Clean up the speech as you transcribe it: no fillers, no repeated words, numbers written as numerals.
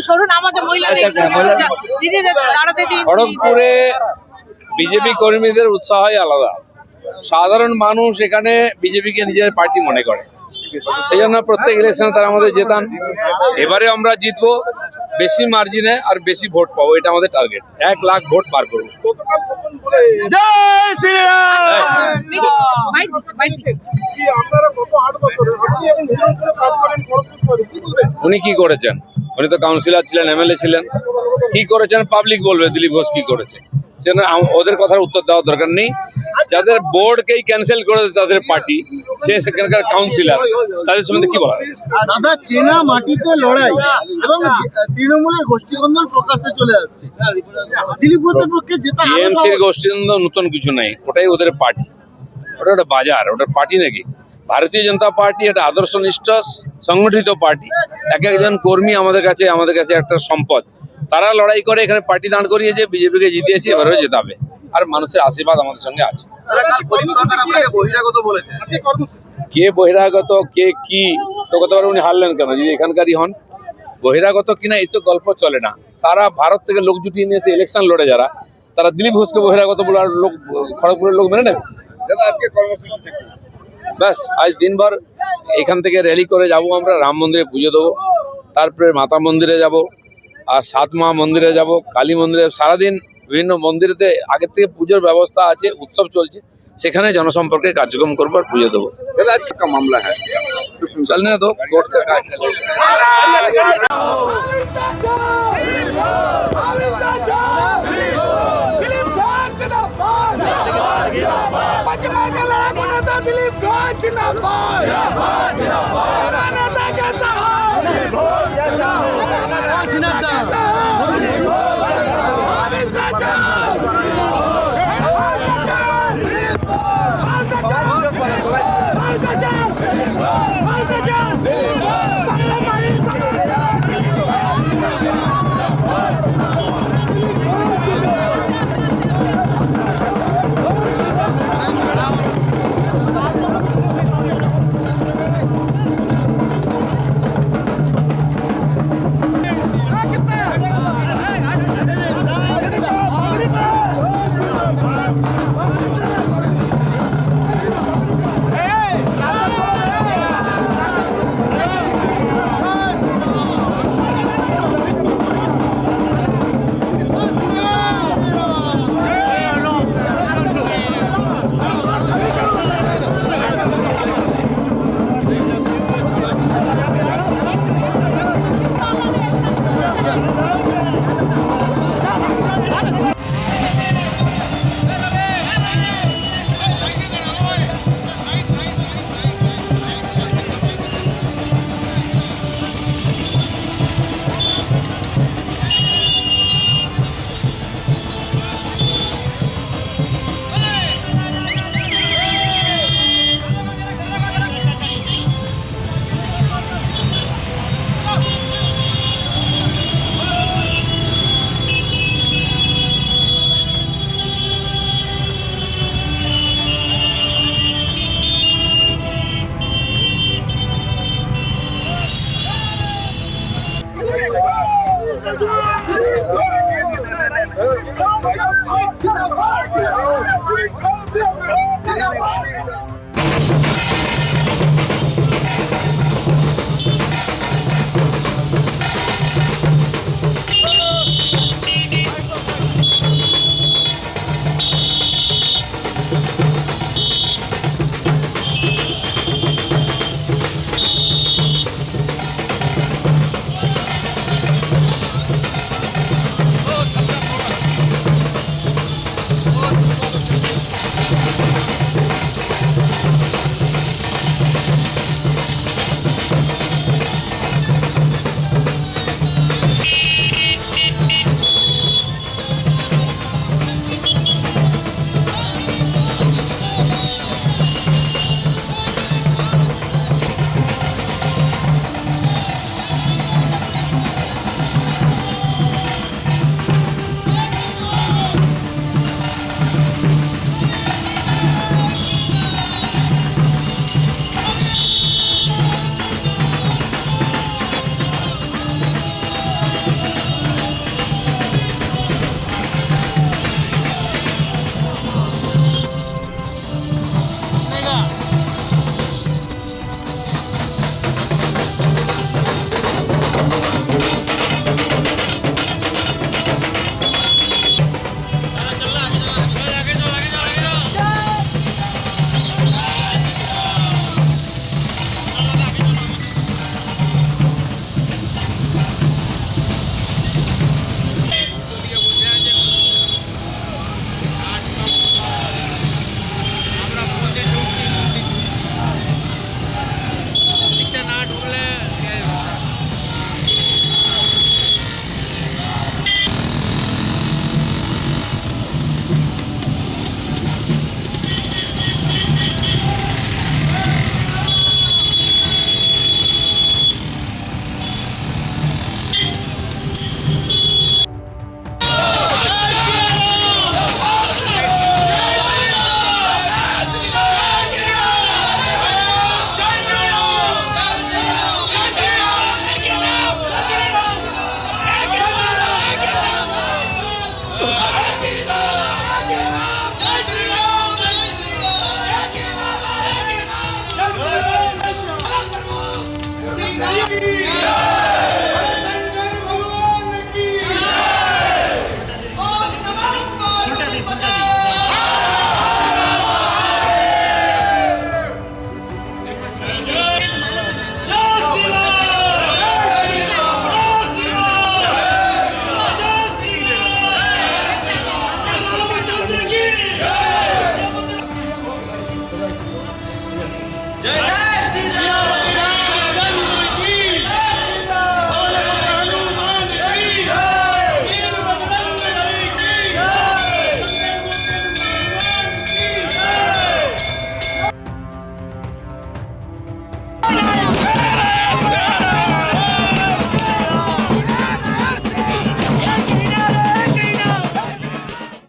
সরুন আমাদের মহিলাদের দিদিদের দাঁড়াতে দিন। খড়গপুরে বিজেপি কর্মীদের উৎসাহই আলাদা। সাধারণ মানুষ এখানে বিজেপিকে নিজের পার্টি মনে করে, সেই জন্য প্রত্যেক ইলেকশনে তারা আমাদের জেতান। এবারে আমরা জিতবো বেশি মার্জিনে আর বেশি ভোট পাবো, এটা আমাদের টার্গেট। 1 লাখ ভোট পার করবো। জয় শ্রীরাম। উনি কি করেছেন? উনি তো কাউন্সিলর ছিলেন, এমএলএ ছিলেন। কি করেছেন পাবলিক বলবে দিলীপ ঘোষ কি করেছে, সেজন্য ওদের কথার উত্তর দেওয়ার দরকার নেই। যাদের বোর্ডকেই ক্যান্সেল করে তাদের পার্টি, সে সেখানকার কাউন্সিলর, তাদের সম্বন্ধে কি বলা? দাদা, চেনা মাটিতে লড়াই এবং তৃণমূলের গোষ্ঠীদ্বন্দ্ব প্রকাশ্যে চলে আসছে। দিলীপ ঘোষের পক্ষে যেটা টিএমসির গোষ্ঠীদ্বন্দ্ব নতুন কিছু নাই, ওটাই ওদের পার্টি। ওটা একটা বাজার, ওটা পার্টি নাকি? ভারতীয় জনতা পার্টি একটা আদর্শনিষ্ঠ সংগঠিত পার্টি। এক একজন কর্মী আমাদের কাছে একটা সম্পদ। তারা লড়াই করে এখানে পার্টি দাঁড় করিয়েছে, বিজেপিকে জিতিয়েছে, এবারেও জেতাবে। আর মানুষের আশীর্বাদ আমাদের সঙ্গে আছে। কে বহিরাগত, কে কি তো কত উনি হারলেন কেন? যদি এখানকারই হন, বহিরাগত কিনা এইসব গল্প চলে না। সারা ভারত থেকে লোক জুটিয়ে নিয়েছে ইলেকশন লড়ে যারা, তারা দিলীপ ঘোষকে বহিরাগত বলে আর লোক খড়গপুরের লোক মেনে নেবে? ব্যাস, আজ দিনভর এখান থেকে র্যালি করে যাব, আমরা রাম মন্দিরে পুজো দেবো, তারপরে মাতা মন্দিরে যাব, আর 7 মা মন্দিরে যাব, কালী মন্দিরে। সারাদিন বিভিন্ন মন্দিরেতে আগের থেকে পুজোর ব্যবস্থা আছে, উৎসব চলছে, সেখানে জনসম্পর্কে কার্যক্রম করবো আর পুজো দেবো। মামলা হ্যাঁ চলনে তো কোর্ট का কাজ চলে। Let's go!